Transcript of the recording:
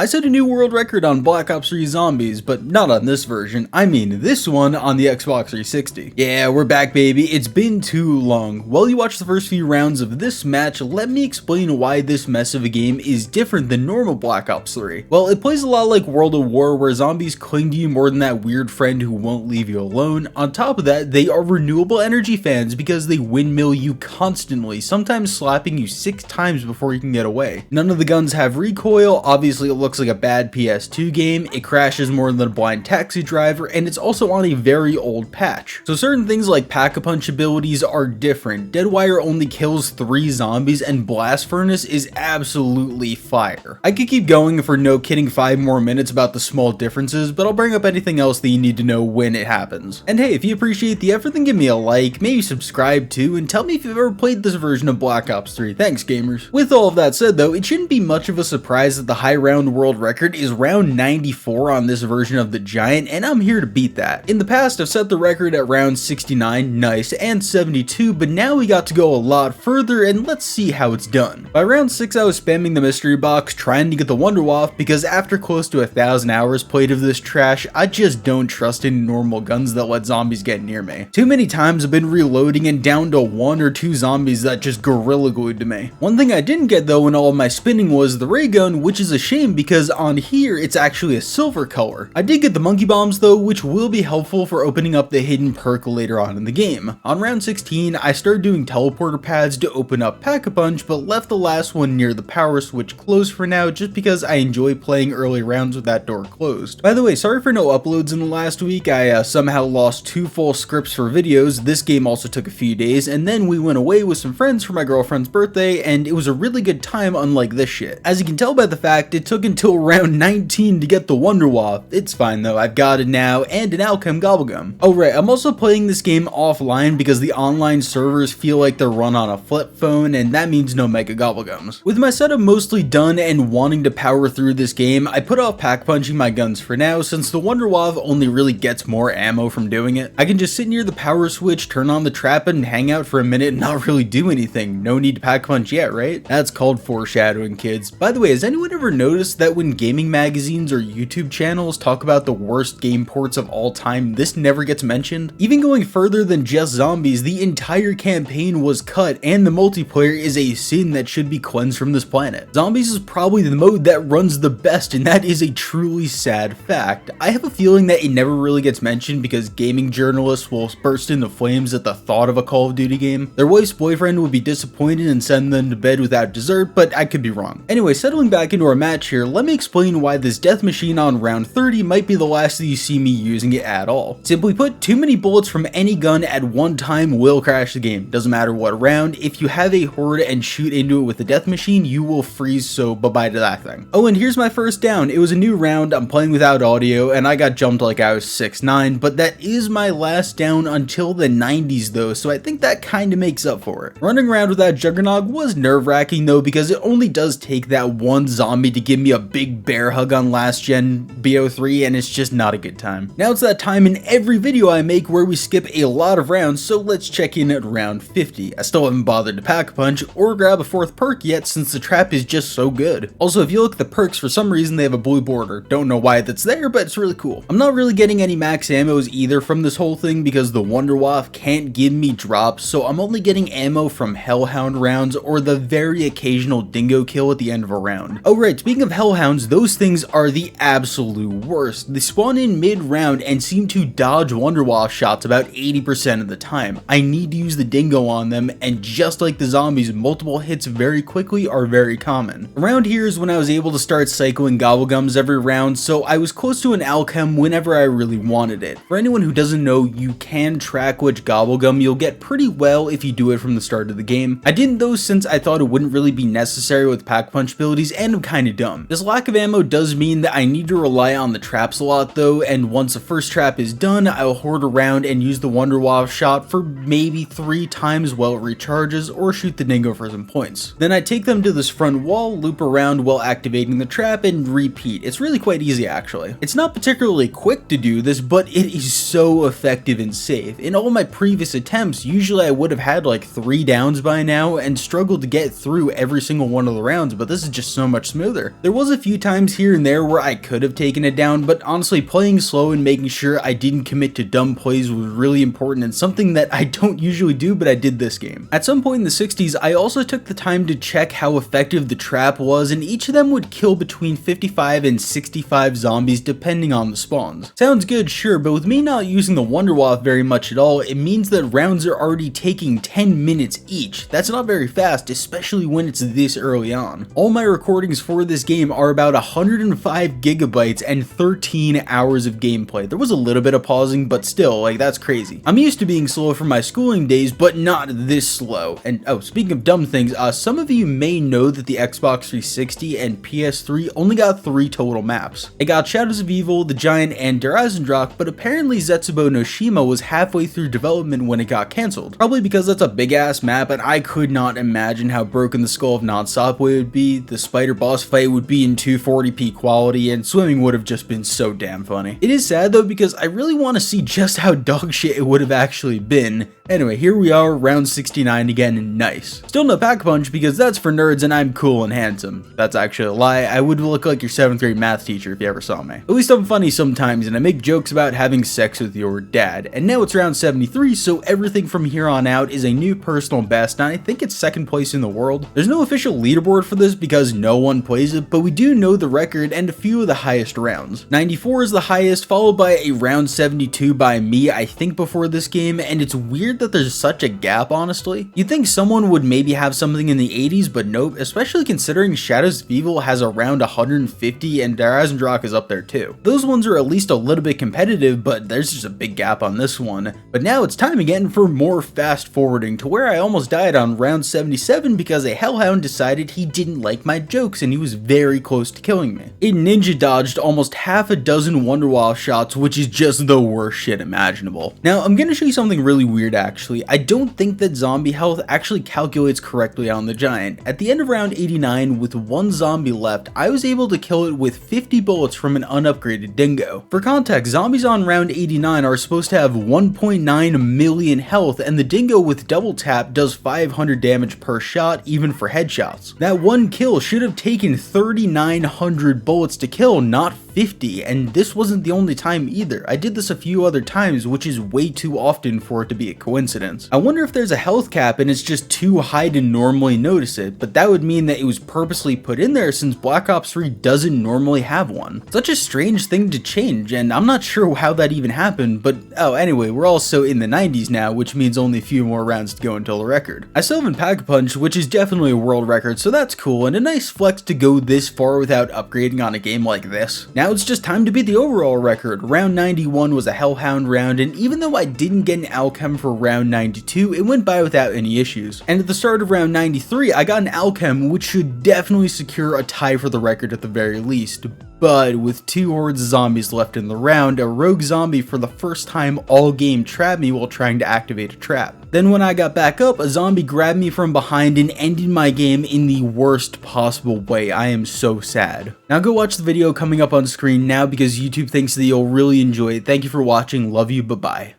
I set a new world record on Black Ops 3 Zombies, but not on this version, I mean this one on the Xbox 360. Yeah, we're back baby, it's been too long. While you watch the first few rounds of this match, let me explain why this mess of a game is different than normal Black Ops 3. Well, it plays a lot like World of War, where zombies cling to you more than that weird friend who won't leave you alone. On top of that, they are renewable energy fans because they windmill you constantly, sometimes slapping you 6 times before you can get away. None of the guns have recoil, obviously it looks like a bad PS2 game, it crashes more than a blind taxi driver, and it's also on a very old patch. So certain things like pack-a-punch abilities are different. Deadwire only kills 3 zombies, and Blast Furnace is absolutely fire. I could keep going for no kidding 5 more minutes about the small differences, but I'll bring up anything else that you need to know when it happens. And hey, if you appreciate the effort, then give me a like, maybe subscribe too, and tell me if you've ever played this version of Black Ops 3. Thanks gamers. With all of that said though, it shouldn't be much of a surprise that the high round world record is round 94 on this version of the Giant, and I'm here to beat that. In the past, I've set the record at round 69, nice, and 72, but now we got to go a lot further, and let's see how it's done. By round 6, I was spamming the mystery box, trying to get the Wonder Waff, because after close to 1,000 hours played of this trash, I just don't trust any normal guns that let zombies get near me. Too many times I've been reloading and down to 1 or 2 zombies that just gorilla glued to me. One thing I didn't get though in all of my spinning was the ray gun, which is a shame because on here it's actually a silver color. I did get the monkey bombs though, which will be helpful for opening up the hidden perk later on in the game. On round 16, I started doing teleporter pads to open up Pack-a-Punch, but left the last one near the power switch closed for now just because I enjoy playing early rounds with that door closed. By the way, sorry for no uploads in the last week. I somehow lost 2 full scripts for videos. This game also took a few days, and then we went away with some friends for my girlfriend's birthday, and it was a really good time unlike this shit. As you can tell by the fact, it took until round 19 to get the Wonder Waff. It's fine though, I've got it now, and an Alchem Gobblegum. Oh right, I'm also playing this game offline because the online servers feel like they're run on a flip phone, and that means no Mega Gobblegums. With my setup mostly done and wanting to power through this game, I put off pack punching my guns for now since the Wonder Waff only really gets more ammo from doing it. I can just sit near the power switch, turn on the trap, and hang out for a minute and not really do anything. No need to pack punch yet, right? That's called foreshadowing, kids. By the way, has anyone ever noticed that when gaming magazines or YouTube channels talk about the worst game ports of all time, this never gets mentioned? Even going further than just zombies, the entire campaign was cut, and the multiplayer is a sin that should be cleansed from this planet. Zombies is probably the mode that runs the best, and that is a truly sad fact. I have a feeling that it never really gets mentioned because gaming journalists will burst into flames at the thought of a Call of Duty game. Their wife's boyfriend would be disappointed and send them to bed without dessert, but I could be wrong. Anyway, settling back into our match here, let me explain why this death machine on round 30 might be the last that you see me using it at all. Simply put, too many bullets from any gun at one time will crash the game. Doesn't matter what round, if you have a horde and shoot into it with a death machine, you will freeze, so bye-bye to that thing. Oh, and here's my first down. It was a new round, I'm playing without audio, and I got jumped like I was 6'9", but that is my last down until the 90s though, so I think that kinda makes up for it. Running around without Juggernog was nerve-wracking though, because it only does take that one zombie to give me a big bear hug on last gen BO3, and it's just not a good time. Now it's that time in every video I make where we skip a lot of rounds, so let's check in at round 50. I still haven't bothered to pack punch or grab a 4th perk yet since the trap is just so good. Also, if you look at the perks, for some reason they have a blue border. Don't know why that's there, but it's really cool. I'm not really getting any max ammos either from this whole thing because the Wonder Waff can't give me drops, so I'm only getting ammo from Hellhound rounds or the very occasional dingo kill at the end of a round. Oh right, speaking of Hellhounds, those things are the absolute worst. They spawn in mid-round and seem to dodge Wonder Waff shots about 80% of the time. I need to use the dingo on them, and just like the zombies, multiple hits very quickly are very common. Around here is when I was able to start cycling Gobblegums every round, so I was close to an Alchem whenever I really wanted it. For anyone who doesn't know, you can track which Gobblegum you'll get pretty well if you do it from the start of the game. I didn't though since I thought it wouldn't really be necessary with pack punch abilities, and I'm kinda dumb. This lack of ammo does mean that I need to rely on the traps a lot though, and once the first trap is done, I'll hoard around and use the Wonder Waff shot for maybe 3 times while it recharges, or shoot the dingo for some points. Then I take them to this front wall, loop around while activating the trap, and repeat. It's really quite easy actually. It's not particularly quick to do this, but it is so effective and safe. In all my previous attempts, usually I would have had like 3 downs by now and struggled to get through every single one of the rounds, but this is just so much smoother. There was was a few times here and there where I could have taken it down, but honestly playing slow and making sure I didn't commit to dumb plays was really important and something that I don't usually do, but I did this game. At some point in the 60s, I also took the time to check how effective the trap was, and each of them would kill between 55 and 65 zombies depending on the spawns. Sounds good, sure, but with me not using the Wonder Waff very much at all, it means that rounds are already taking 10 minutes each. That's not very fast, especially when it's this early on. All my recordings for this game are about 105 gigabytes and 13 hours of gameplay. There was a little bit of pausing, but still, like, that's crazy. I'm used to being slow from my schooling days, but not this slow. And oh, speaking of dumb things, some of you may know that the Xbox 360 and PS3 only got 3 total maps. It got Shadows of Evil, The Giant, and Der Eisendrache, but apparently Zetsubo no Shima was halfway through development when it got cancelled. Probably because that's a big ass map, and I could not imagine how broken the Skull of Nonstop would be, the spider boss fight would be in 240p quality, and swimming would have just been so damn funny. It is sad though, because I really want to see just how dog shit it would have actually been. Anyway, here we are, round 69 again, and nice. Still no pack punch because that's for nerds and I'm cool and handsome. That's actually a lie. I would look like your 7th grade math teacher if you ever saw me. At least I'm funny sometimes and I make jokes about having sex with your dad. And now it's round 73, so everything from here on out is a new personal best, and I think it's 2nd place in the world. There's no official leaderboard for this because no one plays it, but we do know the record and a few of the highest rounds. 94 is the highest, followed by a round 72 by me, I think, before this game, and it's weird that there's such a gap, honestly. You'd think someone would maybe have something in the 80s, but nope, especially considering Shadows of Evil has around 150 and Der Eisendrache is up there too. Those ones are at least a little bit competitive, but there's just a big gap on this one. But now it's time again for more fast forwarding, to where I almost died on round 77 because a hellhound decided he didn't like my jokes and he was very close to killing me. It ninja dodged almost half a dozen Wonder Waff shots, which is just the worst shit imaginable. Now I'm gonna show you something really weird actually. I don't think that zombie health actually calculates correctly on the Giant. At the end of round 89, with 1 zombie left, I was able to kill it with 50 bullets from an unupgraded dingo. For context, zombies on round 89 are supposed to have 1.9 million health, and the dingo with double tap does 500 damage per shot, even for headshots. That one kill should have taken 3,900 bullets to kill, not 50, and this wasn't the only time either. I did this a few other times, which is way too often for it to be a coincidence. I wonder if there's a health cap and it's just too high to normally notice it, but that would mean that it was purposely put in there since Black Ops 3 doesn't normally have one. Such a strange thing to change, and I'm not sure how that even happened, but oh, anyway, we're also in the 90s now, which means only a few more rounds to go until the record. I still haven't Pack-a-Punch, which is definitely a world record, so that's cool, and a nice flex to go this far without upgrading on a game like this. Now it's just time to beat the overall record. Round 91 was a hellhound round, and even though I didn't get an Alchem for round 92, it went by without any issues. And at the start of round 93, I got an Alchem, which should definitely secure a tie for the record at the very least. But with 2 hordes of zombies left in the round, a rogue zombie for the first time all game trapped me while trying to activate a trap. Then when I got back up, a zombie grabbed me from behind and ended my game in the worst possible way. I am so sad. Now go watch the video coming up on screen now because YouTube thinks that you'll really enjoy it. Thank you for watching, love you, bye bye.